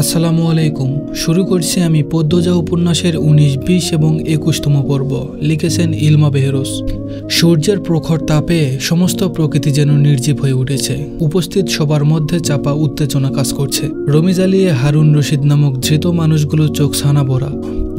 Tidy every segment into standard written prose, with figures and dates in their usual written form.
আসসালামু আলাইকুম। শুরু করছি আমি পদ্মজা উপন্যাসের 19, 20 এবং 21তম পর্ব। লিখেছেন ইলমা বেহরোজ। সূর্যের প্রখর তাপে সমস্ত প্রকৃতি যেন নির্জীব হয়ে উঠেছে। উপস্থিত সবার মধ্যে চাপা উত্তেজনা কাজ করছে। রমিজ আলী, হারুন রশিদ নামক ধৃত মানুষগুলো চোখ ছানা ভরা।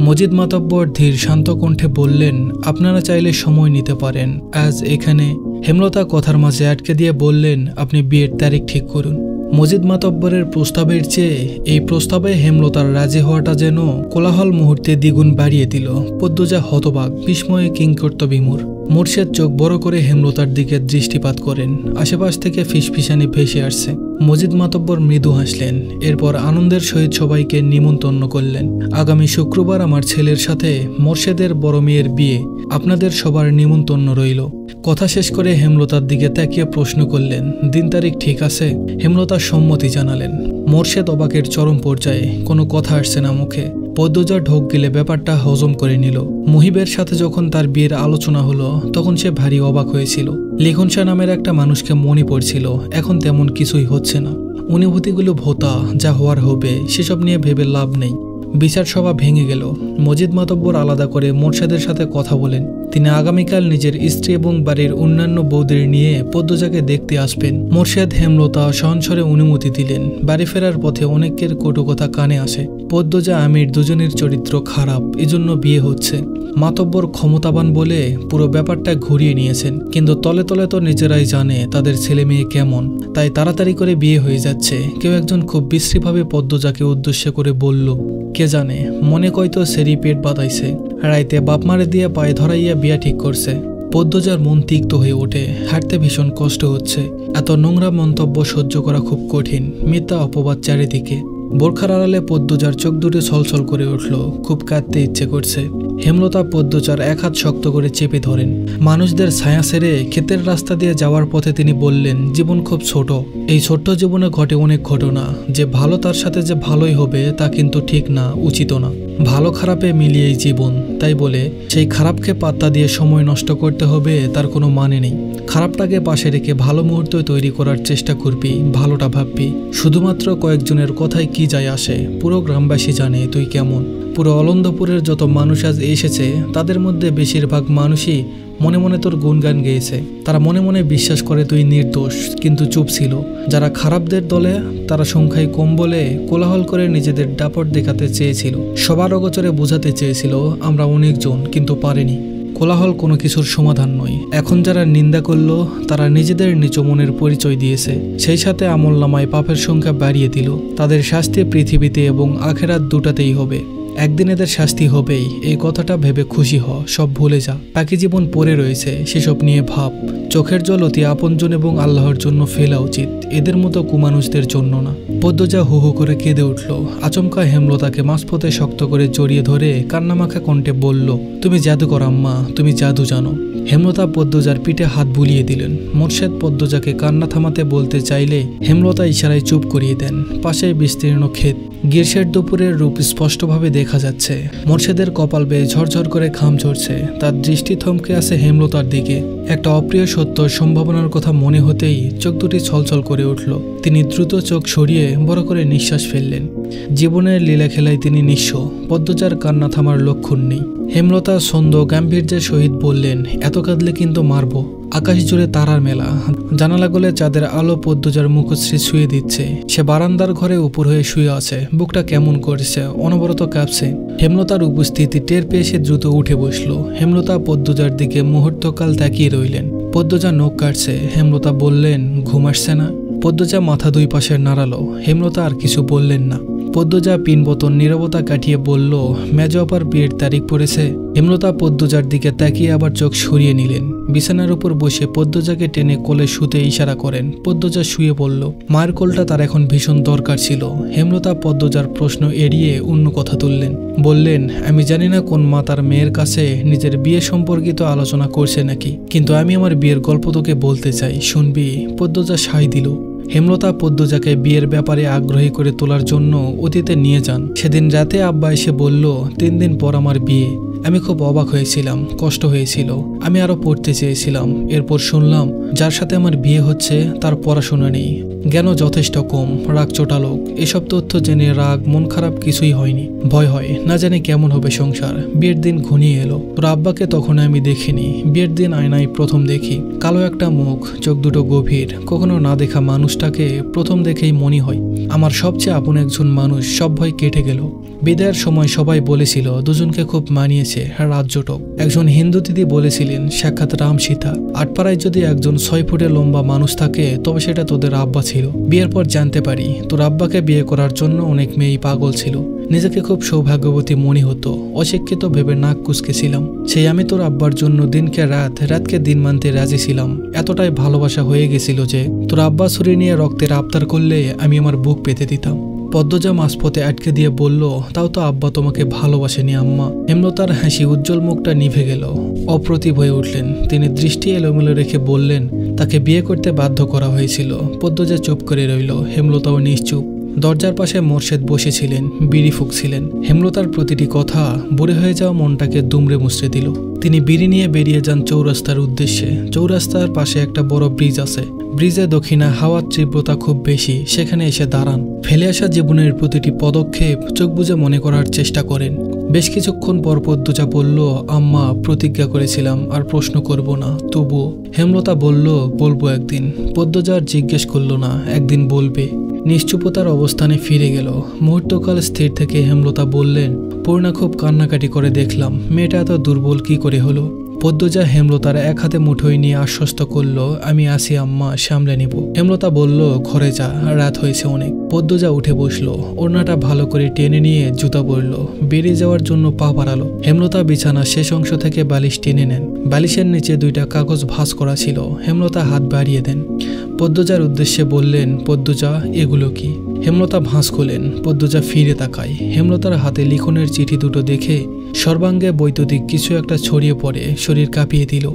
মজিদ মাতব্বর ধীর শান্ত কণ্ঠে বললেন, আপনারা চাইলে সময় নিতে পারেন। আজ এখানে। হেমলতা কথার মাঝে আটকে দিয়ে বললেন, আপনি বিয়ের তারিখ ঠিক করুন। মজিদ মাতব্বরের প্রস্তাবের চেয়ে এই প্রস্তাবে হেমলতার রাজি হওয়াটা যেন কোলাহল মুহূর্তে দ্বিগুণ বাড়িয়ে দিল। পদ্মজা হতবাক, বিস্ময়ে কিংকর্ত বিমূঢ়। মোর্শেদ চোখ বড় করে হেমলতার দিকে দৃষ্টিপাত করেন। আশেপাশ থেকে ফিসফিসানি ভেসে আসছে। মজিদ মাতব্বর মৃদু হাসলেন। এরপর আনন্দের সহিত সবাইকে নিমন্ত্রণ করলেন। আগামী শুক্রবার আমার ছেলের সাথে মোর্শেদের বড় মেয়ের বিয়ে। আপনাদের সবার নিমন্ত্রণ রইল। কথা শেষ করে হেমলতার দিকে তাকিয়ে প্রশ্ন করলেন, দিন তারিখ ঠিক আছে? হেমলতা সম্মতি জানালেন। মোর্শেদ অবাকের চরম পর্যায়ে, কোনো কথা আসছে না মুখে। পদ্মজা ঢোক গেলে ব্যাপারটা হজম করে নিল। মুহিবের সাথে যখন তার বিয়ের আলোচনা হলো তখন সে ভারী অবাক হয়েছিল। লিখন শাহ নামের একটা মানুষকে মনে পড়ছিল, এখন তেমন কিছুই হচ্ছে না। অনুভূতিগুলো ভোতা, যা হওয়ার হবে সেসব নিয়ে ভেবে লাভ নেই। বিচার সভা ভেঙে গেল। মজিদ মাতব্বর আলাদা করে মোর্শেদের সাথে কথা বলেন। তিনি আগামীকাল নিজের স্ত্রী এবং বাড়ির অন্যান্য বৌদের নিয়ে পদ্মজাকে দেখতে আসবেন। মোর্শেদ হেমলতা সহনস্বরে অনুমতি দিলেন। বাড়ি ফেরার পথে অনেকের কটু কথা কানে আসে। পদ্মজা আমির দুজনের চরিত্র খারাপ, এজন্য বিয়ে হচ্ছে। মাতব্বর ক্ষমতাবান বলে পুরো ব্যাপারটা ঘুরিয়ে নিয়েছেন, কিন্তু তলে তলে তো নিজেরাই জানে তাদের ছেলে মেয়ে কেমন, তাই তাড়াতাড়ি করে বিয়ে হয়ে যাচ্ছে। কেউ একজন খুব বিশ্রীভাবে পদ্মজাকে উদ্দেশ্য করে বলল, কে জানে, মনে কয়তো সেরি পেট বাঁধাইছে, রাইতে বাপ মারে দিয়ে পায়ে ধরাইয়া বিয়া ঠিক করছে। পদ্মজার মন তিক্ত হয়ে ওঠে। হাঁটতে ভীষণ কষ্ট হচ্ছে। এত নোংরা মন্তব্য সহ্য করা খুব কঠিন। মিথ্যা অপবাদ চারিদিকে। বোরখার আড়ালে পদ্মজার চোখ দুটো ছলছল করে উঠল। খুব কাঁদতে ইচ্ছে করছে। হেমলতা পদ্মজার এক হাত শক্ত করে চেপে ধরেন। মানুষদের ছায়া ছেড়ে ক্ষেতের রাস্তা দিয়ে যাওয়ার পথে তিনি বললেন, জীবন খুব ছোট। এই ছোট্ট জীবনে ঘটে অনেক ঘটনা। যে ভালো তার সাথে যে ভালোই হবে তা কিন্তু ঠিক না, উচিত না। ভালো খারাপে মিলিয়েই জীবন। তাই বলে সেই খারাপকে পাত্তা দিয়ে সময় নষ্ট করতে হবে তার কোনো মানে নেই। খারাপটাকে পাশে রেখে ভালো মুহূর্ত তৈরি করার চেষ্টা করবি, ভালোটা ভাববি। শুধুমাত্র কয়েকজনের কথায় কি যায় আসে? পুরো গ্রামবাসী জানে তুই কেমন। পুরো অলন্দপুরের যত মানুষ আজ এসেছে তাদের মধ্যে বেশিরভাগ মানুষই মনে মনে তোর গুণগান গেয়েছে। তারা মনে মনে বিশ্বাস করে তুই নির্দোষ, কিন্তু চুপ ছিল। যারা খারাপদের দলে তারা সংখ্যায় কম বলে কোলাহল করে নিজেদের দাপট দেখাতে চেয়েছিল। সবার অগোচরে বোঝাতে চেয়েছিল আমরা অনেকজন, কিন্তু পারেনি। কোলাহল কোনো কিছুর সমাধান নয়। এখন যারা নিন্দা করলো তারা নিজেদের নিচু মনের পরিচয় দিয়েছে। সেই সাথে আমলনামায় পাপের সংখ্যা বাড়িয়ে দিল। তাদের শাস্তি পৃথিবীতে এবং আখেরাত দুটাতেই হবে। একদিন এদের শাস্তি হবেই, এই কথাটা ভেবে খুশি হ। সব ভুলে যা। বাকি জীবন পড়ে রয়েছে, সেসব নিয়ে ভাব। চোখের জল অতি আপনজন এবং আল্লাহর জন্য ফেলা উচিত, এদের মতো কুমানুষদের জন্য না। পদ্মজা হু হু করে কেঁদে উঠল। আচমকা হেমলতাকে মাঝপথে শক্ত করে জড়িয়ে ধরে কান্নামাখা কণ্ঠে বলল, তুমি জাদুকর আম্মা, তুমি জাদু জানো। হেমলতা পদ্মজার পিঠে হাত বুলিয়ে দিলেন। মোর্শেদ পদ্মজাকে কান্না থামাতে বলতে চাইলে হেমলতা ইশারায় চুপ করিয়ে দেন। পাশে বিস্তীর্ণ ক্ষেত। গ্রীষ্মের দুপুরের রূপ স্পষ্টভাবে দেখা যাচ্ছে। মোর্শেদের কপাল বেয়ে ঝরঝর করে ঘাম ঝরছে। তার দৃষ্টি থমকে আছে হেমলতার দিকে। একটা অপ্রিয় সত্য সম্ভাবনার কথা মনে হতেই চোখ দুটি ছলছল করে উঠল। তিনি দ্রুত চোখ সরিয়ে বড় করে নিঃশ্বাস ফেললেন। জীবনের লীলা খেলায় তিনি নিঃস্ব। পদ্মজার কান্না থামার লক্ষণ নেই। হেমলতা ছন্দ গাম্ভীর্যের সহিত বললেন, এত কাঁদলে কিন্তু মারব। আকাশ জুড়ে তারার মেলা। জানালা গলে চাঁদের আলো পদ্মজার মুখশ্রী ছুঁয়ে দিচ্ছে। সে বারান্দার ঘরে উপর হয়ে শুয়ে আছে। বুকটা কেমন করছে, অনবরত কাঁপছে। হেমলতার উপস্থিতি টের পেয়ে সে দ্রুত উঠে বসল। হেমলতা পদ্মজার দিকে মুহূর্তকাল তাকিয়ে রইলেন। পদ্মজা নখ কাটছে। হেমলতা বললেন, ঘুম আসছে না? পদ্মজা মাথা দুই পাশে নাড়ালো। হেমলতা আর কিছু বললেন না। পদ্মজা পিনবতন নীরবতা কাটিয়ে বলল, মেজ আপার বিয়ের তারিখ পড়েছে। হেমলতা পদ্মজার দিকে তাকিয়ে আবার চোখ সরিয়ে নিলেন। বিছানার উপর বসে পদ্মজাকে টেনে কোলে শুতে ইশারা করেন। পদ্মজা শুয়ে পড়ল। মায়ের কোলটা তার এখন ভীষণ দরকার ছিল। হেমলতা পদ্মজার প্রশ্ন এড়িয়ে অন্য কথা তুললেন। বললেন, আমি জানি না কোন মা তার মেয়ের কাছে নিজের বিয়ে সম্পর্কিত আলোচনা করছে নাকি, কিন্তু আমি আমার বিয়ের গল্প তোকে বলতে চাই, শুনবি? পদ্মজা সায় দিল। হেমলতা পদ্মজাকে বিয়ের ব্যাপারে আগ্রহী করে তোলার জন্য অতীতে নিয়ে যান। সেদিন রাতে আব্বা এসে বলল, 3 দিন পর আমার বিয়ে। আমি খুব অবাক হয়েছিলাম, কষ্ট হয়েছিল। আমি আরো পড়তে চেয়েছিলাম। এরপর শুনলাম যার সাথে আমার বিয়ে হচ্ছে তার পড়াশোনা নেই, জ্ঞানও যথেষ্ট কম, রাগ চোটালোক। এসব তথ্য জেনে রাগ, মন খারাপ কিছুই হয়নি। ভয় হয়, না জানি কেমন হবে সংসার। বিয়ের দিন ঘনিয়ে এলো। তোর আব্বাকে তখন আমি দেখিনি। বিয়ের দিন আয়নায় প্রথম দেখি, কালো একটা মুখ, চোখ দুটো গভীর। কখনো না দেখা মানুষটাকে প্রথম দেখেই মনে হয় আমার সবচেয়ে আপন একজন মানুষ। সব ভয় কেটে গেল। বিদায়ের সময় সবাই বলেছিল দুজনকে খুব মানিয়েছে, রাজ্যটক। একজন হিন্দু দিদি বলেছিলেন সাক্ষাৎ রাম সীতা। আটপাড়ায় যদি একজন 6 ফুটের লম্বা মানুষ থাকে তবে সেটা তোদের আব্বা ছিল। বিয়ের পর জানতে পারি তোর আব্বাকে বিয়ে করার জন্য অনেক মেয়েই পাগল ছিল। নিজেকে খুব সৌভাগ্যবতী মনে হতো। অশিক্ষিত ভেবে নাক কুচকেছিলাম। সেই আমি তোর আব্বার জন্য দিনকে রাত, রাতকে দিন মানতে রাজি ছিলাম। এতটাই ভালোবাসা হয়ে গেছিল যে তোর আব্বা ছুরি নিয়ে রক্তের আবদার করলে আমি আমার বুক পেতে দিতাম। পদ্মজা মাঝপথে আটকে দিয়ে বলল, তাও তো আব্বা তোমাকে ভালোবাসেনি আম্মা। হেমলতার হাসি উজ্জ্বল মুখটা নিভে গেল। অপ্রতিভ হয়ে উঠলেন। তিনি দৃষ্টি এলোমেলো রেখে বললেন, তাকে বিয়ে করতে বাধ্য করা হয়েছিল। পদ্মজা চুপ করে রইল। হেমলতাও নিশ্চুপ। দরজার পাশে মোর্শেদ বসেছিলেন, বিড়ি ফুঁকছিলেন। হেমলতার প্রতিটি কথা বুড়ে হয়ে যাওয়া মনটাকে দুমড়ে মুচড়ে দিল। তিনি বিড়ি নিয়ে বেরিয়ে যান চৌরাস্তার উদ্দেশ্যে। চৌরাস্তার পাশে একটা বড় ব্রিজ আছে। ব্রিজে দক্ষিণা হাওয়ার তীব্রতা খুব বেশি। সেখানে এসে দাঁড়ান। ফেলে আসা জীবনের প্রতিটি পদক্ষেপ চোখ বুজে মনে করার চেষ্টা করেন। বেশ কিছুক্ষণ পর পদ্মজা বলল, আম্মা, প্রতিজ্ঞা করেছিলাম আর প্রশ্ন করব না, তবুও। হেমলতা বলল, বলবো একদিন। পদ্মজা আর জিজ্ঞেস করল না, একদিন বলবে। নিশ্চুপতার অবস্থানে ফিরে গেল। মুহূর্তকাল স্থির থেকে হেমলতা বললেন, পূর্ণা খুব কান্নাকাটি করে দেখলাম। মেয়েটা এত দুর্বল কি করে হলো? পদ্মজা হেমলতার এক হাতে মুঠোয় নিয়ে আশ্বস্ত করল, আমি আসি আম্মা, সামলে নিব। হেমলতা বলল, ঘরে যা, রাত হয়েছে অনেক। পদ্মজা উঠে বসলো। ওড়নাটা ভালো করে টেনে নিয়ে জুতা পরল। বেরিয়ে যাওয়ার জন্য পা বাড়ালো। হেমলতা বিছানা শেষ অংশ থেকে বালিশ টেনে নেন। বালিশের নিচে 2টা কাগজ ভাঁজ করা ছিল। হেমলতা হাত বাড়িয়ে দেন। পদ্মজার উদ্দেশ্যে বললেন, পদ্মজা, এগুলো কি? হেমলতা ভাঁজ খোলেন। পদ্মজা ফিরে তাকায়। হেমলতার হাতে লিখনের চিঠি দুটো দেখে সর্বাঙ্গে বৈদ্যুতিক কিছু একটা ছড়িয়ে পড়ে শরীর কাঁপিয়ে দিল।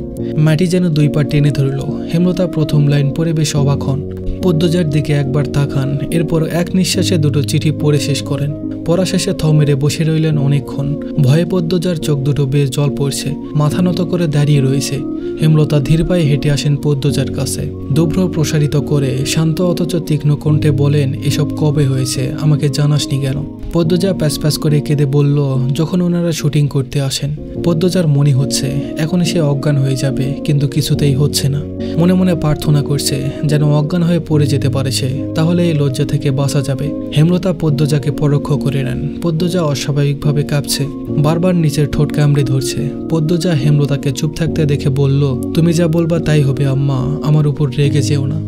মাটি যেন 2 পা টেনে ধরল। হেমলতা প্রথম লাইন পড়ে বেশ অবাক হন। পদ্মজার দিকে একবার তাকান। এরপর এক নিঃশ্বাসে 2টো চিঠি পড়ে শেষ করেন। পড়া শেষে থ মেরে বসে রইলেন অনেকক্ষণ। ভয়ে পদ্মজার চোখ দুটো বেশ জল পড়ছে। মাথা নত করে দাঁড়িয়ে রয়েছে। হেমলতা ধীর পায়ে হেঁটে আসেন পদ্মজার কাছে। দুভ্র প্রসারিত করে শান্ত অথচ তীক্ষ্ণ কণ্ঠে বলেন, এসব কবে হয়েছে? আমাকে জানাসনি কেন? পদ্মজা প্যাচ প্যাচ করে কেঁদে বলল, যখন ওনারা শুটিং করতে আসেন। পদ্মজার মনে হচ্ছে এখন সে অজ্ঞান হয়ে যাবে, কিন্তু কিছুতেই হচ্ছে না। মনে মনে প্রার্থনা করছে যেন অজ্ঞান হয়ে পড়ে যেতে পারে সে, তাহলে এই লজ্জা থেকে বাঁচা যাবে। হেমলতা পদ্মজাকে পরোক্ষ করে নেন। পদ্মজা অস্বাভাবিকভাবে কাঁপছে। বারবার নিচের ঠোঁট কামড়ে ধরছে। পদ্মজা হেমলতাকে চুপ থাকতে দেখে বলল, তুমি যা বলবা তাই হবে আম্মা, আমার উপর রেগে যেও না।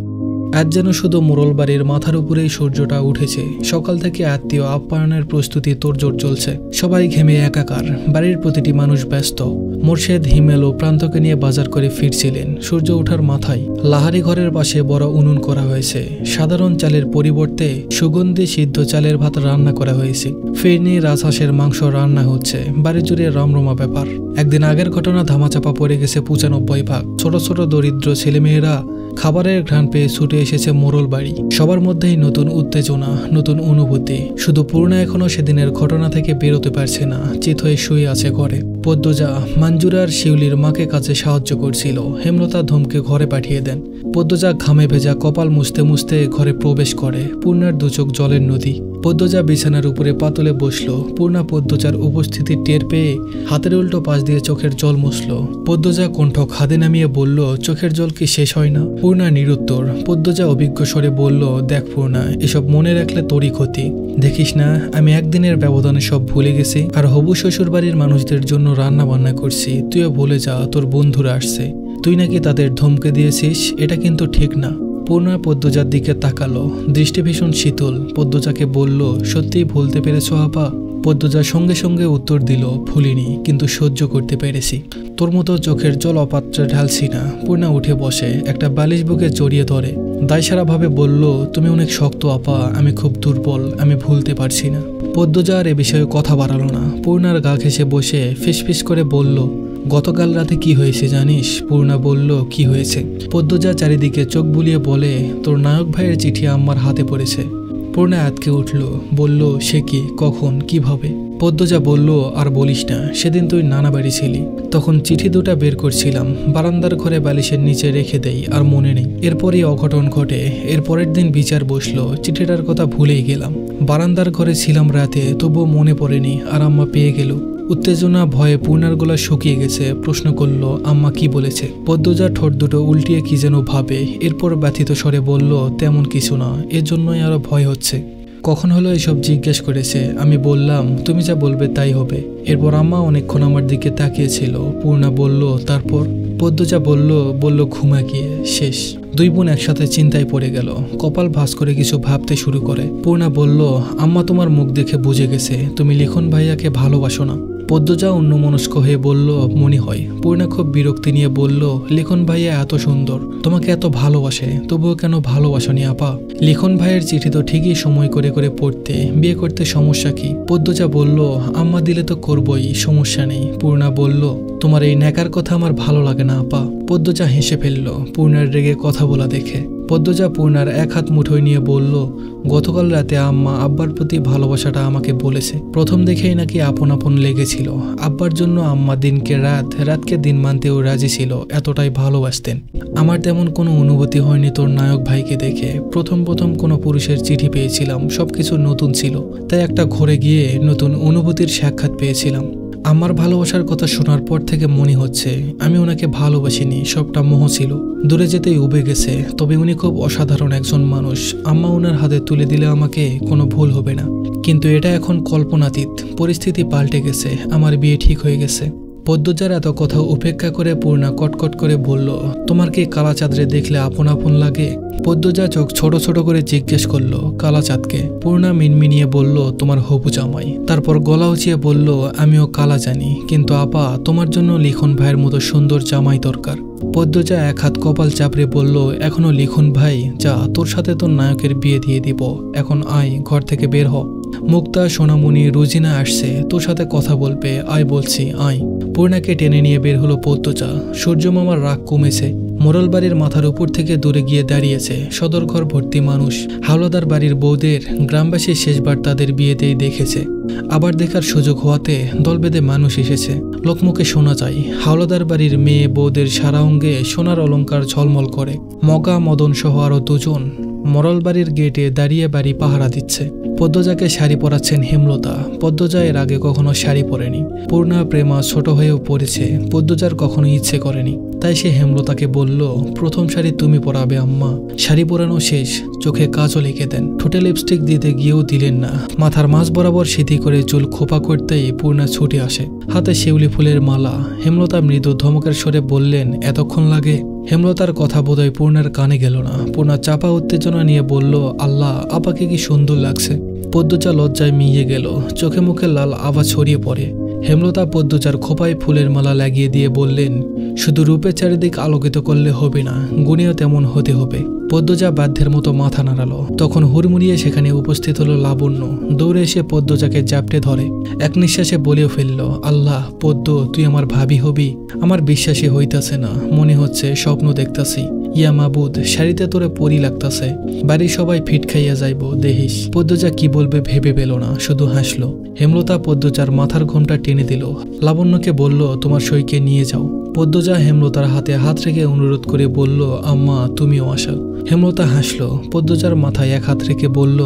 আজ যেন শুধু মোড়ল বাড়ির মাথার উপরেই সূর্যটা উঠেছে। সকাল থেকে আত্মীয় আপ্যায়নের প্রস্তুতি তোড়জোড় চলছে। সবাই ঘেমে একাকার। বাড়ির প্রতিটি মানুষ ব্যস্ত। মোর্শেদ হিমেল ও প্রান্তকে নিয়ে বাজার করে ফিরছিলেন। সূর্য ওঠার মাথায় লাহারি ঘরের পাশে বড় উনুন করা হয়েছে। সাধারণ চালের পরিবর্তে সুগন্ধি সিদ্ধ চালের ভাত রান্না করা হয়েছে। ফিরনি, রাজহাঁসের মাংস রান্না হচ্ছে। বাড়ি জুড়ে রমরমা ব্যাপার। একদিন আগের ঘটনা ধামাচাপা পড়ে গেছে 95 ভাগ। ছোট ছোট দরিদ্র ছেলেমেয়েরা খাবারের ঘ্রাণ পেয়ে ছুটে এসেছে মোড়ল বাড়ি। সবার মধ্যেই নতুন উত্তেজনা, নতুন অনুভূতি। শুধু পূর্ণা এখনো সেদিনের ঘটনা থেকে বেরোতে পারছে না। চিত হয়ে শুয়ে আছে ঘরে। পদ্মজা মঞ্জুরার শিউলির মাকে কাছে সাহায্য করছিল। হেমলতা ধমকে ঘরে পাঠিয়ে দেন। পদ্মজা ঘামে ভেজা কপাল মুছতে মুছতে ঘরে প্রবেশ করে। পূর্ণার 2 চোখ জলের নদী। পদ্মজা বিছানার উপরে পাতলে বসলো। পূর্ণা পদ্মজার উপস্থিতি টের পেয়ে হাতের উল্টো পাশ দিয়ে চোখের জল মুছল। পদ্মজা কণ্ঠ খাদে নামিয়ে বলল, চোখের জল কি শেষ হয় না? পূর্ণা নিরুত্তর। পদ্মজা অভিজ্ঞ স্বরে বলল, দেখ পূর্ণা, এসব মনে রাখলে তোরই ক্ষতি। দেখিস না আমি একদিনের ব্যবধানে সব ভুলে গেছি। আর হবু শ্বশুর বাড়ির মানুষদের জন্য রান্না বান্না করছি। তুইও ভুলে যা, তোর বন্ধুরা আসছে। তুই নাকি তাদের ধমকে দিয়েছিস, এটা কিন্তু ঠিক না। পূর্ণা পদ্মজার দিকে তাকালো। দৃষ্টি ভীষণ শীতল। পদ্মজাকে বলল, সত্যিই ভুলতে পেরেছ আপা? পদ্মজা সঙ্গে সঙ্গে উত্তর দিল, ভুলিনি, কিন্তু সহ্য করতে পেরেছি। তোর মতো চোখের জল অপাত্রে ঢালছি না। পূর্ণা উঠে বসে একটা বালিশ বুকে জড়িয়ে ধরে দায়সারাভাবে বলল, তুমি অনেক শক্ত আপা, আমি খুব দুর্বল, আমি ভুলতে পারছি না। পদ্মজা আর এ বিষয়ে কথা বাড়ালো না। পূর্ণার গা ঘেঁষে বসে ফিসফিস করে বলল, গতকাল রাতে কি হয়েছে জানিস? পূর্ণা বলল, কি হয়েছে? পদ্মজা চারিদিকে চোখ বুলিয়ে বলে, তোর নায়ক ভাইয়ের চিঠি আমার হাতে পড়েছে। পূর্ণা আটকে উঠল। বলল, সে কি, কখন, কিভাবে? পদ্মজা বলল, আর বলিস না, সেদিন তুই নানা বাড়ি ছিলি, তখন চিঠি দুটা বের করছিলাম, বারান্দার ঘরে বালিশের নিচে রেখে দেই, আর মনে নেই। এরপরই অঘটন ঘটে। এর পরের দিন বিচার বসলো, চিঠিটার কথা ভুলেই গেলাম। বারান্দার ঘরে ছিলাম রাতে, তবুও মনে পড়েনি, আর আম্মা পেয়ে গেল। উত্তেজনা ভয়ে পূর্ণার গলা শুকিয়ে গেছে। প্রশ্ন করলো, আম্মা কি বলেছে? পদ্মজা ঠোঁট দুটো উল্টিয়ে কি যেন ভাবে, এরপর ব্যথিত স্বরে বলল, তেমন কিছু না, এর জন্যই আরো ভয় হচ্ছে। কখন হলো এসব জিজ্ঞেস করেছে। আমি বললাম, তুমি যা বলবে তাই হবে। এরপর আম্মা অনেকক্ষণ আমার দিকে তাকিয়েছিল। পূর্ণা বলল, তারপর? পদ্মজা বলল ঘুমা গিয়ে শেষ। দুই বোন একসাথে চিন্তায় পড়ে গেল। কপাল ভাঁজ করে কিছু ভাবতে শুরু করে। পূর্ণা বলল, আম্মা তোমার মুখ দেখে বুঝে গেছে তুমি লিখন ভাইয়াকে ভালোবাসো না। পদ্মজা অন্যমনস্ক হয়ে বলল, মনে হয়। পূর্ণা খুব বিরক্তি নিয়ে বলল, লিখন ভাইয়া এত সুন্দর, তোমাকে এত ভালোবাসে, তবুও কেন ভালোবাসনি আপা? লিখন ভাইয়ের চিঠি তো ঠিকই সময় করে করে পড়তে, বিয়ে করতে সমস্যা কি? পদ্মজা বলল, আম্মা দিলে তো করবই, সমস্যা নেই। পূর্ণা বলল, তোমার এই ন্যাকার কথা আমার ভালো লাগে না আপা। পদ্মজা হেসে ফেলল পূর্ণার রেগে কথা বলা দেখে। পদ্মজা পূর্ণার এক হাত মুঠোয় নিয়ে বলল, গতকাল রাতে আম্মা আব্বার প্রতি ভালোবাসাটা আমাকে বলেছে। প্রথম দেখেই নাকি আপন আপন লেগেছিল। আব্বার জন্য আম্মা দিনকে রাত, রাতকে দিন মানতেও রাজি ছিল, এতটাই ভালোবাসতেন। আমার তেমন কোনো অনুভূতি হয়নি তোর নায়ক ভাইকে দেখে। প্রথম কোনো পুরুষের চিঠি পেয়েছিলাম, সবকিছু নতুন ছিল, তাই একটা ঘরে গিয়ে নতুন অনুভূতির সাক্ষাৎ পেয়েছিলাম। আমার ভালোবাসার কথা শোনার পর থেকে মনে হচ্ছে আমি ওনাকে ভালোবাসিনি, সবটা মোহ ছিল। দূরে যেতেই উবে গেছে, তবে উনি খুব অসাধারণ একজন মানুষ। আম্মা ওনার হাতে তুলে দিলে আমাকে কোনো ভুল হবে না। কিন্তু এটা এখন কল্পনাতীত, পরিস্থিতি পাল্টে গেছে, আমার বিয়ে ঠিক হয়ে গেছে। পদ্মজার এত কথা উপেক্ষা করে পূর্ণা কটকট করে বলল, তোমার কি কালা চাঁদরে দেখলে আপন আপন লাগে? পদ্মজা চোখ ছোট ছোট করে জিজ্ঞেস করলো, কালা চাঁদকে? পূর্ণা মিনমিনিয়ে বলল, তোমার হবু জামাই। তারপর গলা উঁচিয়ে বলল, আমিও কালা জানি, কিন্তু আপা তোমার জন্য লিখন ভাইয়ের মতো সুন্দর জামাই দরকার। পদ্মজা এক হাত কপাল চাপড়ে বলল, এখনো লিখন ভাই? যা, তোর সাথে তোর নায়কের বিয়ে দিয়ে দিব। এখন আয়, ঘর থেকে বের হ। মুক্তা, সোনামণি, রুজিনা আসছে, তোর সাথে কথা বলবে, আয় বলছি, আয়। পূর্ণাকে টেনে নিয়ে বের হলো পদ্মজা। সূর্য মামার রাগ কমেছে। মোড়ল বাড়ির মাথার উপর থেকে দূরে গিয়ে দাঁড়িয়েছে। সদর ঘর ভর্তি মানুষ। হাওলাদার বাড়ির বউদের গ্রামবাসী শেষবার তাদের বিয়েতেই দেখেছে। আবার দেখার সুযোগ হওয়াতে দল বেঁধে মানুষ এসেছে। লোকমুখে শোনা যায়, হাওলাদার বাড়ির মেয়ে বউদের সারা অঙ্গে সোনার অলংকার ঝলমল করে। মগা, মদন সহ আরো দুজন মোড়ল বাড়ির গেটে দাঁড়িয়ে বাড়ি পাহারা দিচ্ছে। পদ্মজাকে শাড়ি পরাচ্ছেন হেমলতা। পদ্মজা এর আগে কখনো শাড়ি পরেনি। পূর্ণা, প্রেমা ছোট হয়েও পড়েছে, পদ্মজার কখনো ইচ্ছে করেনি। তাই সে হেমলতাকে বলল, প্রথম শাড়ি তুমি পরাবে আম্মা। শাড়ি পরানো শেষ, চোখে কাজল এঁকে দেন। ঠোঁটে লিপস্টিক দিতে গিয়েও দিলেন না। মাথার মাঝ বরাবর সিঁথি করে চুল খোপা করতেই পূর্ণা ছুটে আসে, হাতে শিউলি ফুলের মালা। হেমলতা মৃদু ধমকের স্বরে বললেন, এতক্ষণ লাগে? হেমলতার কথা বোধহয় পূর্ণার কানে গেল না। পূর্ণা চাপা উত্তেজনা নিয়ে বলল, আল্লাহ, আপাকে কি সুন্দর লাগছে। পদ্মজা লজ্জায় মিইয়ে গেল, চোখে মুখে লাল আভা ছড়িয়ে পড়ে। হেমলতা পদ্মজার খোপায় ফুলের মালা লাগিয়ে দিয়ে বললেন, শুধু রূপের চারিদিক আলোকিত করলে হবে না, গুণেও তেমন হতে হবে। পদ্মজা বাধ্যের মতো মাথা নাড়ালো। তখন হুড়মুড়িয়ে সেখানে উপস্থিত হলো লাবণ্য। দৌড়ে এসে পদ্মজাকে জাপটে ধরে এক নিঃশ্বাসে বলেও ফেলল, আল্লাহ, পদ্ম তুই আমার ভাবি হবি? আমার বিশ্বাসই হইতাছে না, মনে হচ্ছে স্বপ্ন দেখতাছি। ইয়া মাবুদ, শাড়িতে তোরে পরি লাগতাছে। বাড়ির সবাই ফিট খাইয়া যাইব দেহিস। পদ্মজা কি বলবে ভেবে পেল না, শুধু হাসলো। হেমলতা পদ্মজার মাথার ঘোমটা টেনে দিল। লাবণ্যকে বলল, তোমার সইকে নিয়ে যাও। পদ্মজা হেমলতার হাতে হাত রেখে অনুরোধ করে বলল, আম্মা তুমিও আসো। হেমলতা হাসলো। পদ্মজার মাথায় এক হাত রেখে বলল,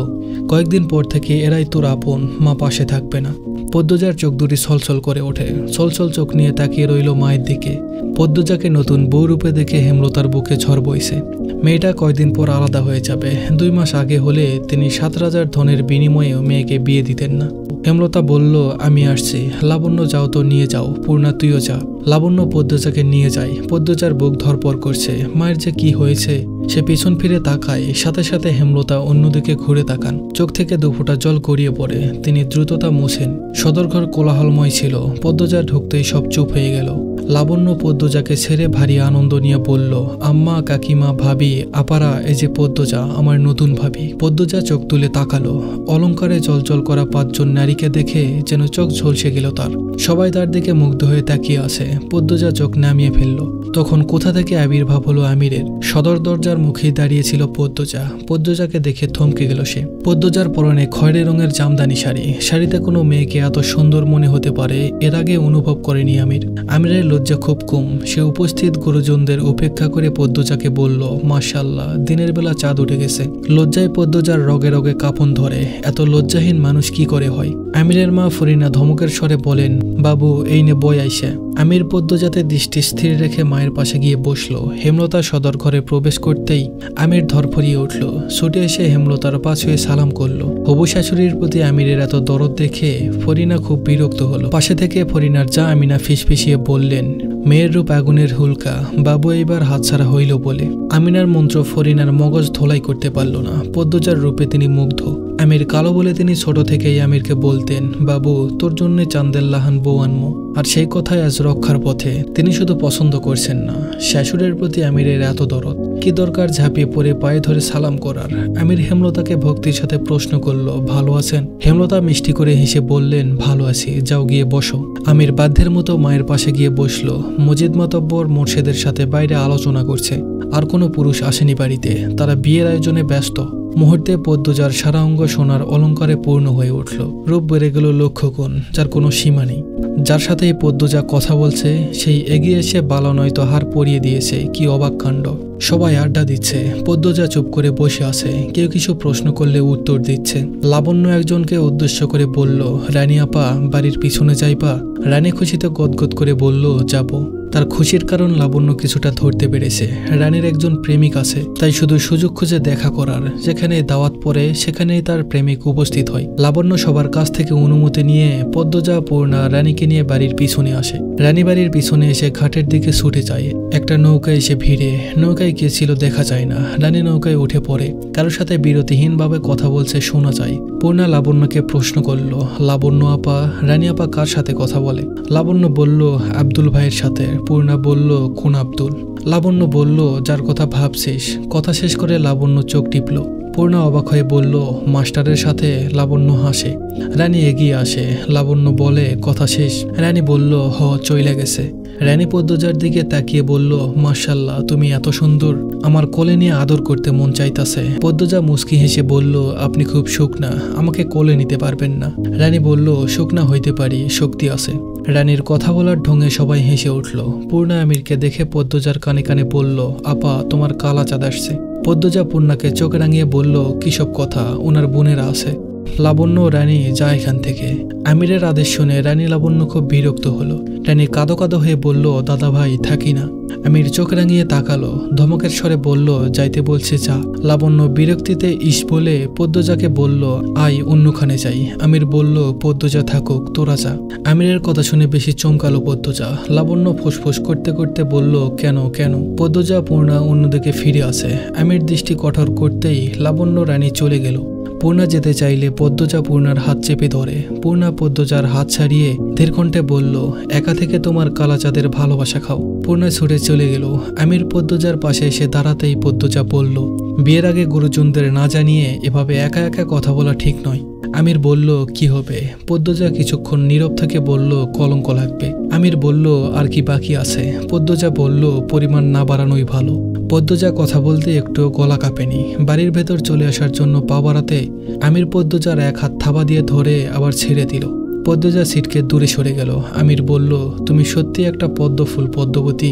কয়েকদিন পর থেকে এরাই তোর আপন, মা পাশে থাকবে না। পদ্মজার চোখ দুটি ছলছল করে ওঠে। ছলছল চোখ নিয়ে তাকিয়ে রইল মায়ের দিকে। পদ্মজাকে নতুন বউ রূপে দেখে হেমলতার বুকে ঝড় বইছে। মেয়েটা কয়দিন পর আলাদা হয়ে যাবে। 2 মাস আগে হলে তিনি 7 রাজার ধনের বিনিময়ে মেয়েকে বিয়ে দিতেন না। হেমলতা বলল, আমি আসছি। লাবণ্য, যাও তো, নিয়ে যাও। পূর্ণা, তুইও যা। লাবণ্য পদ্মজাকে নিয়ে যায়। পদ্মজার বুক ধরপড় করছে। মায়ের যে কি হয়েছে। সে পিছন ফিরে তাকায়। সাথে সাথে হেমলতা অন্যদিকে ঘুরে তাকান। চোখ থেকে 2 ফোঁটা জল গড়িয়ে পড়ে। তিনি দ্রুততা মুছেন। সদরঘর কোলাহলময় ছিল। পদ্মজা ঢুকতেই সব চুপ হয়ে গেল। লাবণ্য পদ্মজাকে ছেড়ে ভারী আনন্দ নিয়ে বলল, আম্মা, কাকিমা, ভাবি, আপারা, এই যে পদ্মজা, আমার নতুন ভাবি। পদ্মজা চোখ তুলে তাকালো। অলঙ্কারে জলজল করা 5 জন নারীকে দেখে যেন চোখ ঝলসে গেল তার। সবাই তার দিকে মুগ্ধ হয়ে তাকিয়ে আছে। পদ্মজা চোখ নামিয়ে ফেলল। তখন কোথা থেকে আবির্ভাব হলো আমিরের। সদর দরজার মুখেই দাঁড়িয়েছিল পদ্মজা। পদ্মজাকে দেখে থমকে গেল সে। পদ্মজার পরনে খয়েরি রঙের জামদানি শাড়ি। শাড়িতে কোনো মেয়েকে এত সুন্দর মনে হতে পারে এর আগে অনুভব করেনি আমির। আমিরের লজ্জা খুব কম। সে উপস্থিত গুরুজনদের উপেক্ষা করে পদ্মজাকে বলল, মাশাআল্লাহ, দিনের বেলা চাঁদ উঠে গেছে। লজ্জায় পদ্মজার রগে রগে কাঁপন ধরে। এত লজ্জাহীন মানুষ কি করে হয়? আমিরের মা ফরিনা ধমকের স্বরে বলেন, বাবু, এই নে বই আইসে। আমির পদ্মজাতে দৃষ্টি স্থির রেখে মায়ের পাশে গিয়ে বসল। হেমলতা সদর ঘরে প্রবেশ করতেই আমির ধরফরিয়ে উঠল। ছুটে এসে হেমলতার পা ছুঁয়ে সালাম করলো। হবু শাশুড়ির প্রতি আমিরের এত দরদ দেখে ফরিনা খুব বিরক্ত হলো। পাশে থেকে ফরিনার যা আমিনা ফিসফিসিয়ে বললেন, মেয়ের রূপ আগুনের হুলকা, বাবু এইবার হাতছাড়া হইল বলে। আমিনার মন্ত্র ফরিনার মগজ ধোলাই করতে পারল না। পদ্মজার রূপে তিনি মুগ্ধ। আমির কালো বলে তিনি ছোট থেকেই আমিরকে বলতেন, বাবু, তোর জন্য চান্দের লাহান বউ আনমো। আর সেই কথায় আজ রক্ষার পথে। তিনি শুধু পছন্দ করছেন না, শাশুড়ের প্রতি আমিরের এত দরদ। কি দরকার ঝাঁপিয়ে পড়ে পায়ে ধরে সালাম করার? আমির হেমলতাকে ভক্তির সাথে প্রশ্ন করল, ভালো আছেন? হেমলতা মিষ্টি করে হেসে বললেন, ভালো আছি, যাও গিয়ে বসো। আমির বাধ্যের মতো মায়ের পাশে গিয়ে বসলো। মজিদ মাতব্বর মোর্শেদের সাথে বাইরে আলোচনা করছে। আর কোনো পুরুষ আসেনি বাড়িতে। তারা বিয়ের আয়োজনে ব্যস্ত। মুহূর্তে পদ্মজার সারা অঙ্গ সোনার অলঙ্কারে পূর্ণ হয়ে উঠল। রূপ বেড়ে গেল লক্ষ্যগুণ, যার কোনো সীমা নেই। যার সাথে এই পদ্মজা কথা বলছে সেই এগিয়ে এসে বালা নয়তো হার পরিয়ে দিয়েছে। কি অবাক কাণ্ড! সবাই আড্ডা দিচ্ছে। পদ্মজা চুপ করে বসে আছে। কেউ কিছু প্রশ্ন করলে উত্তর দিচ্ছে। লাবণ্য একজনকে উদ্দেশ্য করে বলল, রানী আপা, বাড়ির পিছনে যাইবা? রানী খুশিতে গদগদ করে বলল, যাব। তার খুশির কারণ লাবণ্য কিছুটা ধরতে পেরেছে। রানীর একজন প্রেমিক আছে, তাই শুধু সুযোগ খুঁজে দেখা করার। যেখানে দাওয়াত পড়ে সেখানেই তার প্রেমিক উপস্থিত হয়। লাবণ্য সবার কাছ থেকে অনুমতি নিয়ে পদ্মজা, পূর্ণা, রানীকে নিয়ে বাড়ির পিছনে আসে। রানী বাড়ির পিছনে এসে ঘাটের দিকে ছুটে যায়। একটা নৌকা এসে ভিড়ে। নৌকায় কে ছিল দেখা যায় না। রানী নৌকায় উঠে পড়ে। কারোর সাথে বিরতিহীনভাবে কথা বলছে শোনা যায়। পূর্ণা লাবণ্যকে প্রশ্ন করল, লাবণ্য আপা, রানী আপা কার সাথে কথা বলে? লাবণ্য বলল, আব্দুল ভাইয়ের সাথে। পূর্ণা বলল, কোন আব্দুল? লাবণ্য বলল, যার কথা ভাবছিস। কথা শেষ করে লাবণ্য চোখ টিপল। পূর্ণা অবাক হয়ে বলল, মাস্টারের সাথে? লাবণ্য হাসে। রানী এগিয়ে আসে। লাবণ্য বলে, কথা শেষ? রানী বলল, হ, চইলা গেছে। রানী পদ্মজার দিকে তাকিয়ে বলল, মাশাআল্লাহ, তুমি এত সুন্দর, আমার কোলে নিয়ে আদর করতে মন চাইতাছে। পদ্মজা মুচকি হেসে বলল, আপনি খুব শুকনা, আমাকে কোলে নিতে পারবেন না? রানী বলল, শুকনা হইতে পারি, শক্তি আছে। রানীর কথা বলার ঢঙে সবাই হেসে উঠল। পূর্ণা আমিরকে দেখে পদ্মজার কানে কানে বলল, আপা, তোমার কালা চাঁদ আসছে। পদ্মজা পূর্ণাকে চোখ রাঙিয়ে বলল, কিসব কথা, ওনার বোনেরা আছে। লাবণ্য, রানী, যা এখান থেকে। আমিরের আদেশ শুনে রানী লাবণ্য খুব বিরক্ত হলো। রানী কাঁদো কাঁদো হয়ে বলল, দাদা ভাই, থাকি না। আমির চোখ রাঙিয়ে তাকালো। ধমকের স্বরে বলল, যাইতে বলছে যা। লাবণ্য বিরক্তিতে ইস বলে পদ্মজাকে বলল, আই, অন্যখানে যাই। আমির বলল, পদ্মজা থাকুক, তোরা যা। আমিরের কথা শুনে বেশি চমকালো পদ্মজা। লাবণ্য ফুসফুস করতে করতে বলল, কেন কেন? পদ্মজা, পূর্ণা অন্যদিকে ফিরে আসে। আমির দৃষ্টি কঠোর করতেই লাবণ্য, রানী চলে গেল। পূর্ণা যেতে চাইলে পদ্মজা পূর্ণার হাত চেপে ধরে। পূর্ণা পদ্মজার হাত ছাড়িয়ে ধীরকণ্ঠে বলল, একা থেকে তোমার কালা চাঁদের ভালোবাসা খাও। পূর্ণা ছুটে চলে গেল। আমির পদ্মজার পাশে এসে দাঁড়াতেই পদ্মজা বলল, বিয়ের আগে গুরুজনদের না জানিয়ে এভাবে একা একা কথা বলা ঠিক নয়। আমির বলল, কি হবে? পদ্মজা কিছুক্ষণ নীরব থেকে বলল, কলঙ্ক লাগবে। আমির বলল, আর কি বাকি আছে? পদ্মজা বলল, পরিমাণ না বাড়ানোই ভালো। পদ্মজা কথা বলতে একটু গলা কাঁপেনি। বাড়ির ভেতর চলে আসার জন্য পা বাড়াতে আমির পদ্মজার এক হাত থাবা দিয়ে ধরে আবার ছেড়ে দিল। পদ্মজা ছিটকে দূরে সরে গেল। আমির বলল, তুমি সত্যি একটা পদ্মফুল পদ্মবতী।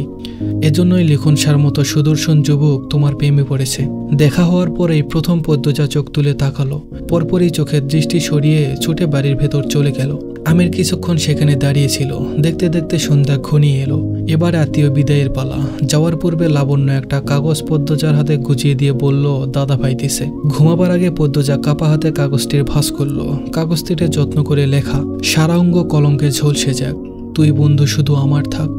এজন্যই লিখন সার মতো সুদর্শন যুবক তোমার প্রেমে পড়েছে। দেখা হওয়ার পরেই প্রথম পদ্মজা চোখ তুলে তাকালো। পরপরই চোখের দৃষ্টি সরিয়ে ছুটে বাড়ির ভেতর চলে গেল। আমির কিছুক্ষণ সেখানে দাঁড়িয়েছিল। দেখতে দেখতে সন্ধ্যা ঘনিয়ে এলো। এবার আত্মীয় বিদায়ের পালা। যাওয়ার পূর্বে লাবণ্য একটা কাগজ পদ্মজার হাতে গুছিয়ে দিয়ে বলল, দাদা ভাই দিছে। ঘুমাবার আগে পদ্মজা কাপা হাতে কাগজটির ভাঁজ করলো। কাগজটিতে যত্ন করে লেখা, সারা অঙ্গ কলঙ্কে ঝলসে যাক, তুই বন্ধু শুধু আমার থাক।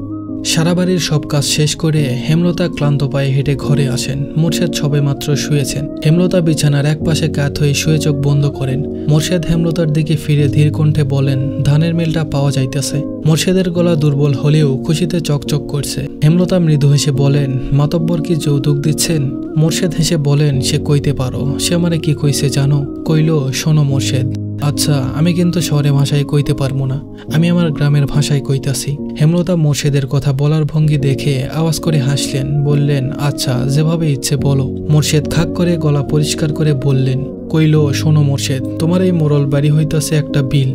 সারা বাড়ির সব কাজ শেষ করে হেমলতা ক্লান্ত পায়ে হেঁটে ঘরে আসেন। মোর্শেদ সবেমাত্র শুয়েছেন। হেমলতা বিছানার এক পাশে কাত হয়ে শুয়ে চোখ বন্ধ করেন। মোর্শেদ হেমলতার দিকে ফিরে ধীর কণ্ঠে বলেন, ধানের মিলটা পাওয়া যাইতেছে। মোর্শেদের গলা দুর্বল হলেও খুশিতে চকচক করছে। হেমলতা মৃদু হেসে বলেন, মাতব্বর কি যৌতুক দিচ্ছেন? মোর্শেদ হেসে বলেন, সে কইতে পারো। সে আমারে কি কইছে জানো? কইল, শোনো মোর্শেদ, আচ্ছা আমি কিন্তু শহরে ভাষায় কইতে পারবো না, আমি আমার গ্রামের ভাষায় কইতাছি। হেমলতা মোর্শেদের কথা বলার ভঙ্গি দেখে আওয়াজ করে হাসলেন, বললেন, আচ্ছা যেভাবে ইচ্ছে বলো। মোর্শেদ খাক করে গলা পরিষ্কার করে বললেন, কইল, শোনো মোর্শেদ, তোমার এই মোরল বাড়ি হইতাছে একটা বিল,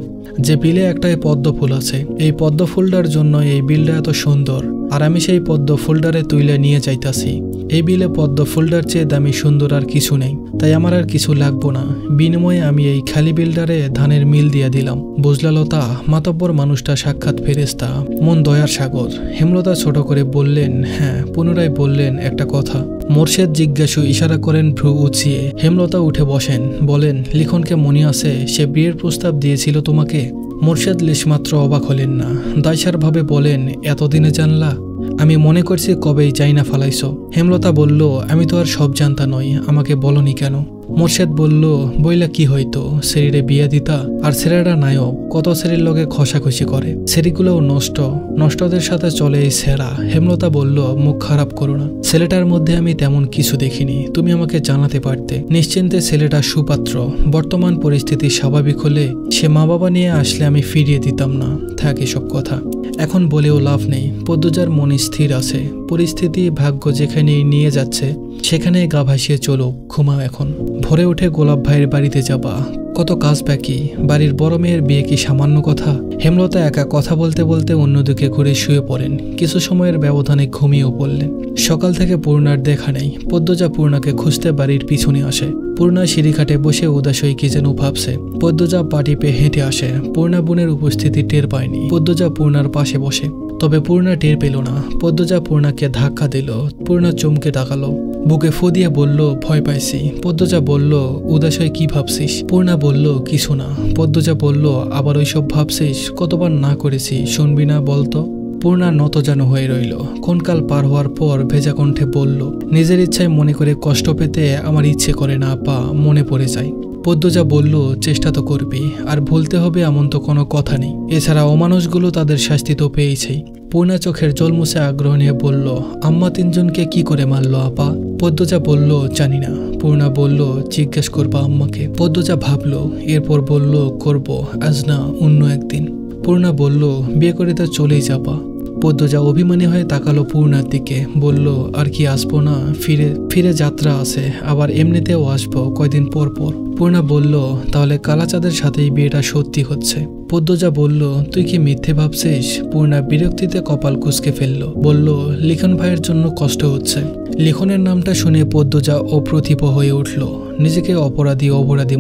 যে বিলে একটাই পদ্ম ফুল আছে। এই পদ্ম ফুলটার জন্য এই বিলটা এত সুন্দর, আর আমি সেই পদ্ম ফুলটারে তুইলে নিয়ে যাইতাছি। এই বিলে পদ্ম ফুলটার চেয়ে দামি সুন্দর আর কিছু নেই, তাই আমার আর কিছু লাগবো না। বিনিময়ে আমি এই খালি বিলটারে ধানের মিল দিয়ে দিলাম। বুঝলা লতা, মাতব্বর মানুষটা সাক্ষাৎ ফেরেশতা, মন দয়ার সাগর। হেমলতা ছোট করে বললেন, হ্যাঁ। পুনরায় বললেন, একটা কথা। মোর্শেদ জিজ্ঞাসু ইশারা করেন ভ্রু উঁচিয়ে। হেমলতা উঠে বসেন, বলেন, লিখনকে মনে আছে সে বিয়ের প্রস্তাব দিয়েছিল তোমাকে? মোর্শেদ লেশমাত্র অবাক হলেন না, দায়সারভাবে বলেন, এতদিনে জানলা? আমি মনে করছি কবেই চাইনা ফালাইছো। হেমলতা বলল, আমি তো আর সব জানতা নই, আমাকে বলনি কেন? মোর্শেদ বলল, বইলা কি হইতো, সেরিরে বিয়া দিতা। আর ছেলেরা নায়ক, কত ছেলের লগে খসাখসি করে, ছেলেগুলোও নষ্টদের সাথে চলে এই সেরা। হেমলতা বলল, মুখ খারাপ করো না, ছেলেটার মধ্যে আমি তেমন কিছু দেখিনি, তুমি আমাকে জানাতে পারতে। নিশ্চিন্তে ছেলেটা সুপাত্র, বর্তমান পরিস্থিতি স্বাভাবিক হলে সে মা বাবা নিয়ে আসলে আমি ফিরিয়ে দিতাম না। থাক এসব কথা, এখন বলেও লাভ নেই। পদ্মজার মন স্থির আছে, পরিস্থিতি ভাগ্য যেখানেই নিয়ে যাচ্ছে সেখানে গা ভাসিয়ে চলো, ঘুমাও এখন। ভোরে উঠে গোলাপ ভাইয়ের বাড়িতে যাবা, কত কাজ বাকি। বাড়ির বড় মেয়ের বিয়ে কি সামান্য কথা? হেমলতা একা কথা বলতে বলতে অন্যদিকে ঘুরে শুয়ে পড়েন। কিছু সময়ের ব্যবধানে ঘুমিয়েও পড়লেন। সকাল থেকে পূর্ণার দেখা নেই। পদ্মজা পূর্ণাকে খুঁজতে বাড়ির পিছনে আসে। পূর্ণা সিঁড়িঘাটে বসে উদাস হয়ে কি যেন ভাবছে। পদ্মজা পা টিপে হেঁটে আসে। পূর্ণা বোনের উপস্থিতি টের পায়নি। পদ্মজা পূর্ণার পাশে বসে, তবে পূর্ণা টের পেল না। পদ্মজা পূর্ণাকে ধাক্কা দিল। পূর্ণা চমকে তাকালো, বুকে ফু দিয়ে বলল, ভয় পাইছি। পদ্মজা বলল, উদাস হয়ে কি ভাবছিস? পূর্ণা বলল, কিছু না। পদ্মজা বলল, আবার ওইসব ভাবছিস? কতবার না করেছি, শুনবি না বলতো? পূর্ণা নতজানু হয়ে রইল। কোনকাল পার হওয়ার পর ভেজা কণ্ঠে বলল, নিজের ইচ্ছায় মনে করে কষ্ট পেতে আমার ইচ্ছে করে না আপা, মনে পড়ে যায়। পদ্মজা বলল, চেষ্টা তো করবি, আর ভুলতে হবে এমন তো কোনো কথা নেই। এছাড়া অমানুষগুলো তাদের শাস্তি তো পেয়েছেই। পূর্ণা চোখের জল মুছে আগ্রহ নিয়ে বলল, আম্মা তিনজনকে কি করে মারলো আপা? পদ্মজা বলল, জানি না। পূর্ণা বলল, জিজ্ঞেস করবা আম্মাকে। পদ্মজা ভাবলো, এরপর বলল, করব, আজ না অন্য একদিন। পূর্ণা বলল, বিয়ে করে তো চলেই যাবা। পদ্মজা অভিমানী হয়ে তাকালো পূর্ণার দিকে, বলল, আর কি আসবো না? ফিরে যাত্রা আছে, আবার এমনিতেও আসবো কয়দিন পর পর। পূর্ণা বলল, তাহলে কালাচাঁদের সাথেই বিয়েটা সত্যি হচ্ছে। পদ্মজা বলল, তুই কি মিথ্যে ভাবছিস? পূর্ণা বিরক্তিতে কপাল কুঁচকে ফেলল, বলল, লিখন ভাইয়ের জন্য কষ্ট হচ্ছে। লিখনের নামটা শুনে পদ্মজা অপ্রতিভ হয়ে উঠল। নিজেকে অপরাধী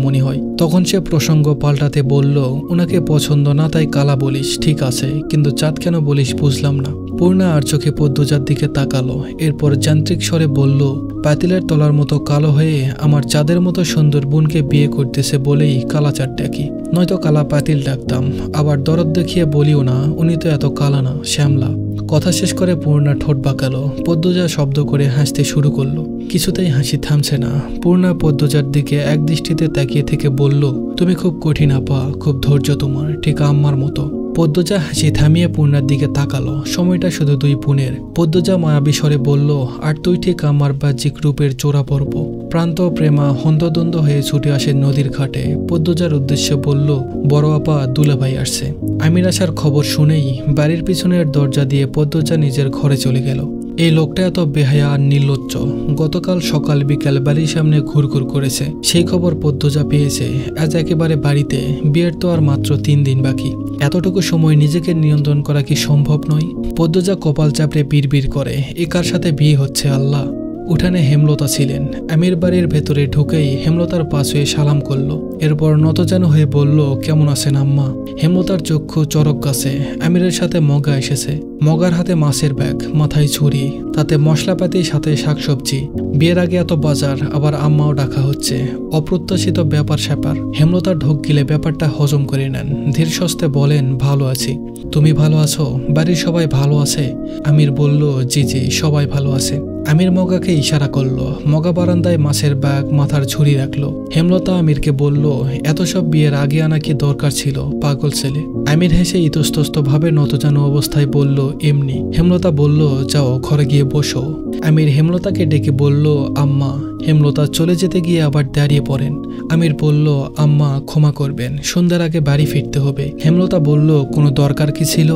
মনে হয়। তখন সে প্রসঙ্গ পাল্টাতে বলল, ওনাকে পছন্দ না তাই কালা বলিস, ঠিক আছে, কিন্তু চাঁদ কেন বলিস বুঝলাম না। পূর্ণা আর চোখে পদ্মজার দিকে তাকালো। এরপর যান্ত্রিক স্বরে বলল, পাতিলের তলার মতো কালো হয়ে আমার চাঁদের মতো সুন্দর বোনকে বিয়ে করতেছে বলেই কালা চাঁদ ডাকি, নয়তো কালা পাতিল ডাকতাম। আবার দরদ দেখিয়ে বলিও না, উনি তো এত কালা না, শ্যামলা। কথা শেষ করে পূর্ণা ঠোঁট বাঁকালো। পদ্মজা শব্দ করে হাসতে শুরু করলো। কিছুতেই হাসি থামছে না। পূর্ণা পদ্মজার দিকে এক দৃষ্টিতে তাকিয়ে থেকে বলল, তুমি খুব কঠিন আপা, খুব ধৈর্য তোমার, ঠিক আম্মার মতো। পদ্মজা হাসি থামিয়ে পূর্ণার দিকে তাকালো। সময়টা শুধু দুই বোনের। পদ্মজা মায়াবী স্বরে বলল, আর তুই ঠিক আমার বাহ্যিক রূপের চোরা পর্ব। প্রান্ত প্রেমা হন্তদন্ত হয়ে ছুটে আসে নদীর ঘাটে। পদ্মজার উদ্দেশ্যে বলল, বড় আপা দুলাভাই আসছে। আমির আসার খবর শুনেই বাড়ির পিছনের দরজা দিয়ে পদ্মজা নিজের ঘরে চলে গেল। এই লোকটা এত বেহায়া আর নির্লজ্জ। গতকাল সকাল বিকাল বাড়ির সামনে ঘুরঘুর করেছে। সেই খবর পদ্মজা পেয়েছে আজ একেবারে বাড়িতে। বিয়ের তো আর মাত্র 3 দিন বাকি। এতটুকু সময় নিজেকে নিয়ন্ত্রণ করা কি সম্ভব নয়? পদ্মজা কপাল চাপড়ে বিড়বিড় করে, এ কার সাথে বিয়ে হচ্ছে আল্লাহ? উঠানে হেমলতা ছিলেন। আমির বাড়ির ভেতরে ঢুকেই হেমলতার পাশ হয়ে সালাম করলো। এরপর নতজান হয়ে বলল, কেমন আছেন আম্মা? হেমলতার চক্ষু চরক গাছে। আমিরের সাথে মগা এসেছে। মগার হাতে মাছের ব্যাগ, মাথায় ছুরি, তাতে মশলাপাতি, সাথে শাকসবজি। বিয়ের আগে এত বাজার, আবার আম্মাও ডাকা হচ্ছে। অপ্রত্যাশিত ব্যাপার স্যাপার। হেমলতা ঢোক গিলে ব্যাপারটা হজম করে নেন। ধীর সস্তে বলেন, ভালো আছি। তুমি ভালো আছো? বাড়ির সবাই ভালো আছে? আমির বলল, জি জি, সবাই ভালো আছে। আমির মগাকে ইশারা করলো। মগা বারান্দায় মাছের ব্যাগ, মাথার ঝুড়ি রাখলো। হেমলতা আমিরকে বলল, এত সব বিয়ের আগে আনা কি দরকার ছিল, পাগল ছেলে? আমির হেসে ইতস্তত ভাবে নতজানু অবস্থায় বলল, এমনি। হেমলতা বলল, যাও ঘরে গিয়ে বসো। আমির হেমলতাকে ডেকে বলল, আম্মা। হেমলতা চলে যেতে গিয়ে আবার দাঁড়িয়ে পড়েন। আমির বলল, আম্মা ক্ষমা করবেন, সন্ধ্যার আগে বাড়ি ফিরতে হবে। হেমলতা বলল, কোনো দরকার কি ছিল?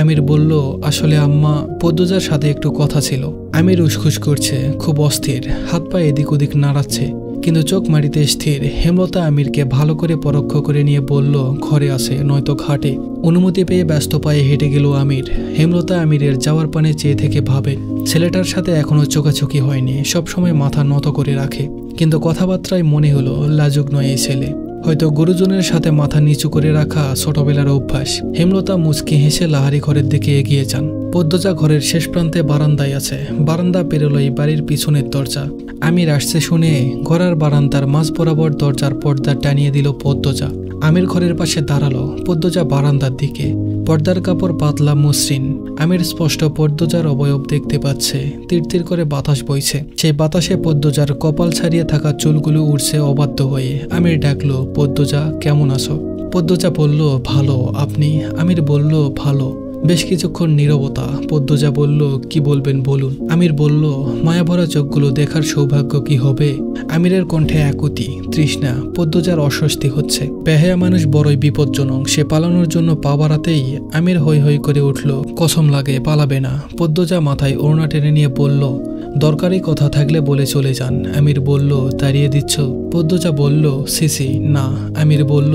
আমির বলল, আসলে আম্মা, পদ্মজার সাথে একটু কথা ছিল। আমির উসখুস করছে, খুব অস্থির, হাত পা এদিক ওদিক নাড়াচ্ছে, কিন্তু চোখ মারিতে স্থির। হেমলতা আমিরকে ভালো করে পরোক্ষ করে নিয়ে বলল, ঘরে আছে, নয়তো ঘাটে। অনুমতি পেয়ে ব্যস্ত পায়ে হেঁটে গেল আমির। হেমলতা আমিরের যাওয়ার পানে চেয়ে থেকে ভাবে, ছেলেটার সাথে এখনো চোখাচোখি হয়নি, সবসময় মাথা নত করে রাখে, কিন্তু কথাবার্তায় মনে হলো লাজুক নয় এই ছেলে। হয়তো গুরুজনের সাথে মাথা নিচু করে রাখা ছোটবেলার অভ্যাস। হেমলতা মুচকি হেসে লাহারি ঘরের দিকে এগিয়ে যান। পদ্মজা ঘরের শেষ প্রান্তে বারান্দায় আছে। বারান্দা পেরোলেই বাড়ির পিছনের দরজা। আমির আসছে শুনে ঘরের বারান্দার মাঝ বরাবর দরজার পর্দা টানিয়ে দিল পদ্মজা। আমির ঘরের পাশে দাঁড়ালো। পদ্মজা বারান্দার দিকে। পর্দার কাপড় পাতলা মসৃণ। আমির স্পষ্ট পদ্মজার অবয়ব দেখতে পাচ্ছে। তীর করে বাতাস বইছে। সেই বাতাসে পদ্মজার কপাল ছাড়িয়ে থাকা চুলগুলো উড়ছে অবাধ্য হয়ে। আমির ডাকলো, পদ্মজা কেমন আছো? পদ্মজা বলল, ভালো। আপনি? আমির বলল, ভালো। বেশ কিছুক্ষণ নীরবতা। পদ্মজা বলল, কি বলবেন বলুন। আমির বলল, মায়াভরা চোখগুলো দেখার সৌভাগ্য কি হবে? আমিরের কণ্ঠে আকুতি, তৃষ্ণা। পদ্মজার অস্বস্তি হচ্ছে। বেহায়া মানুষ বড়ই বিপজ্জনক। সে পালানোর জন্য পা বাড়াতেই আমির হৈ হৈ করে উঠল, কসম লাগে পালাবে না। পদ্মজা মাথায় ওড়না টেনে নিয়ে বলল, দরকারি কথা থাকলে বলে চলে যান। আমির বলল, তাড়িয়ে দিচ্ছ? পদ্মজা বলল, সিসি না। আমির বলল,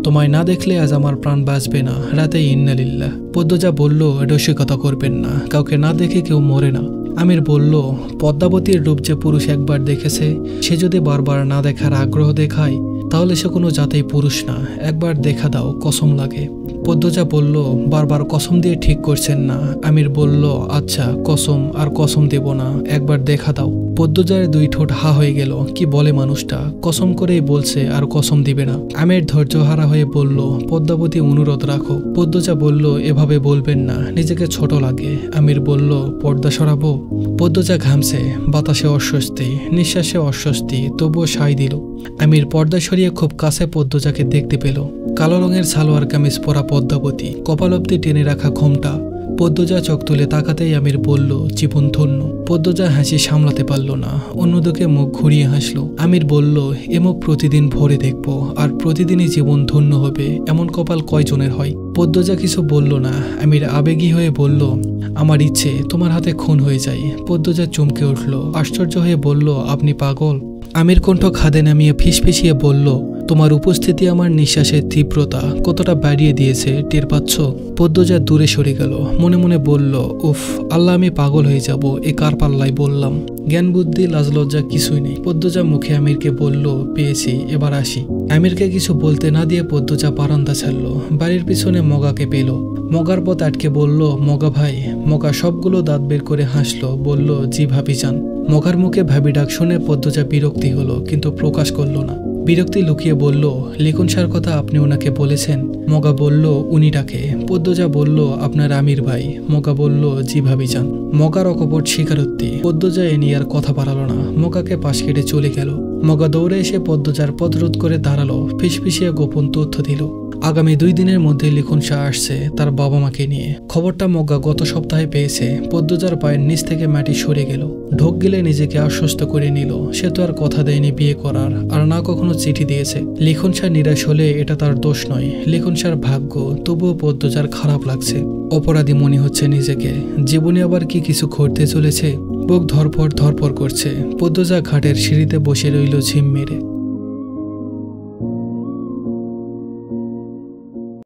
তোমায় না দেখলে আজ আমার প্রাণ বাঁচবে না, রাতে ইন্নালিল্লাহ। পদ্মজা বলল, রসিকতা করবেন না, কাউকে না দেখে কেউ মরে না। আমির বলল, পদ্মাবতীর রূপ যে পুরুষ একবার দেখেছে, সে যদি বারবার না দেখার আগ্রহ দেখায়, তাহলে সে কোনো জাতেই পুরুষ না। একবার দেখা দাও, কসম লাগে। পদ্মজা বলল, বারবার কসম দিয়ে ঠিক করছেন না। আমির বলল, আচ্ছা, কসম আর কসম দেব না, একবার দেখা দাও। পদ্মজার দুই ঠোঁট হা হয়ে গেল। কি বলে মানুষটা, কসম করেই বলছে আর কসম দিবে না। আমির ধৈর্যহারা হয়ে বলল, পদ্মাবতী অনুরোধ রাখো। পদ্মজা বলল, এভাবে বলবেন না, নিজেকে ছোট লাগে। আমির বলল, পর্দা সরাবো? পদ্মজা ঘামছে, বাতাসে অস্বস্তি, নিঃশ্বাসে অস্বস্তি, তবুও সায় দিল। আমির পর্দা সরিয়ে খুব কাছে পদ্মজাকে দেখতে পেল। কালো রঙের সালোয়ার কামিজ পরা পদ্মাবতী, কপাল অব্দি টেনে রাখা ঘোমটা। পদ্মজা চোখ তুলে তাকাতেই আমির বলল, জীবন ধন্য। পদ্মজা হাসি সামলাতে পারল না, অন্যদিকে মুখ ঘুরিয়ে হাসল। আমির বলল, এ মুখ প্রতিদিন ভরে দেখব, আর প্রতিদিনই জীবন ধন্য হবে, এমন কপাল কয়জনের হয়? পদ্মজা কিছু বলল না। আমির আবেগী হয়ে বলল, আমার ইচ্ছে তোমার হাতে খুন হয়ে যায়। পদ্মজা চমকে উঠল, আশ্চর্য হয়ে বলল, আপনি পাগল? আমির কণ্ঠ খাদে নামিয়ে ফিসফিসিয়ে বলল, তোমার উপস্থিতি আমার নিঃশ্বাসের তীব্রতা কতটা বাড়িয়ে দিয়েছে টের পাচ্ছ? পদ্মজা দূরে সরে গেল। মনে মনে বলল, উফ আল্লাহ, আমি পাগল হয়ে যাব, এ কার পাল্লায় বললাম। জ্ঞান বুদ্ধি লাজ লজ্জা কিছুই নেই। পদ্মজা মুখে আমিরকে বলল, পেয়েছি, এবার আসি। আমিরকে কিছু বলতে না দিয়ে পদ্মজা বারান্দা ছাড়ল। বাড়ির পিছনে মগাকে পেল। মগার পথ আটকে বলল, মগা ভাই। মগা সবগুলো দাঁত বের করে হাসলো, বলল, জি ভাবি যান। মগার মুখে ভাবি ডাক শুনে পদ্মজা বিরক্তি হলো, কিন্তু প্রকাশ করল না। বিরক্তি লুকিয়ে বলল, লিখন সার কথা আপনি ওনাকে বলেছেন? মগা বলল, উনি ডাকে। পদ্মজা বলল, আপনার আমির ভাই। মগা বলল, জি ভাবি যান। মগার অকপট স্বীকারোক্তি। পদ্মজা এ নিয়ে আর কথা বাড়ালো না, মগাকে পাশ কেটে চলে গেল। মগা দৌড়ে এসে পদ্মজার পথ রোধ করে দাঁড়ালো, ফিসফিসিয়ে গোপন তথ্য দিল। আগামী 2 দিনের মধ্যে লিখন শাহ আসছে তার বাবা মাকে নিয়ে। খবরটা মগা গত সপ্তাহে পেয়েছে। পদ্মজার পায়ের নিচ থেকে মাটি সরে গেল। ঢোক গেলে নিজেকে আশ্বস্ত করে নিল, সে তো আর কথা দেয়নি বিয়ে করার, আর না কখনো চিঠি দিয়েছে। লিখন শাহ নিরাশ হলে এটা তার দোষ নয়, লিখন শাহর ভাগ্য। তবুও পদ্মজার খারাপ লাগছে, অপরাধী মনে হচ্ছে নিজেকে। জীবনে আবার কি কিছু ঘটতে চলেছে? বুক ধরপড় করছে। পদ্মজা ঘাটের সিঁড়িতে বসে রইল ঝিম মেরে।